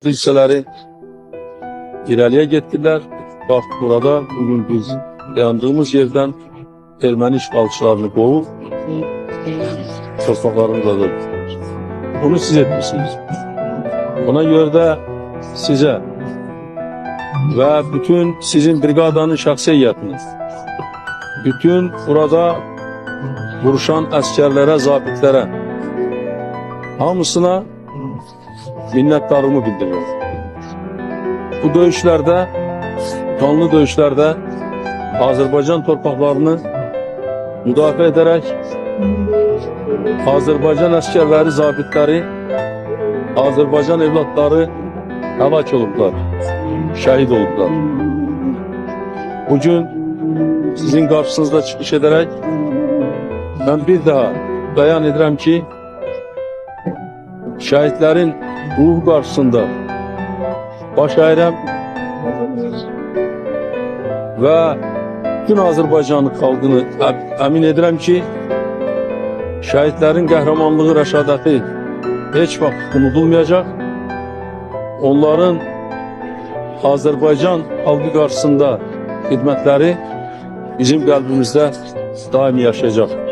Hissələri irəliyə getdilər. Bax, burada bugün biz dayandığımız yerdən erməni işğalçılarını qovub torpaqlarımızdadır. Bunu siz etmişsiniz. Buna görə də sizə və bütün sizin briqadanın şəxsi heyətini, bütün burada vuruşan əskərlərə, zabitlərə, hamısına minnətdarlığımı bildiriyorum. Bu döyüşlərdə, qanlı döyüşlərdə Azərbaycan torpaqlarını müdafiə edərək Azərbaycan əskərləri, zabitləri, Azərbaycan evlatları həlak olublar, şəhid olublar. Bugün sizin qarşınızda çıxış edərək mən bir daha bəyan edirəm ki, şəhidlərin ruhu qarşısında baş əyirəm və bütün Azərbaycanlı xalqını əmin edirəm ki, şəhidlərin qəhrəmanlığı, rəşadəti heç vaxt unudulmayacaq. Onların Azərbaycan xalqı qarşısında xidmətləri bizim qəlbimizdə daimi yaşayacaq.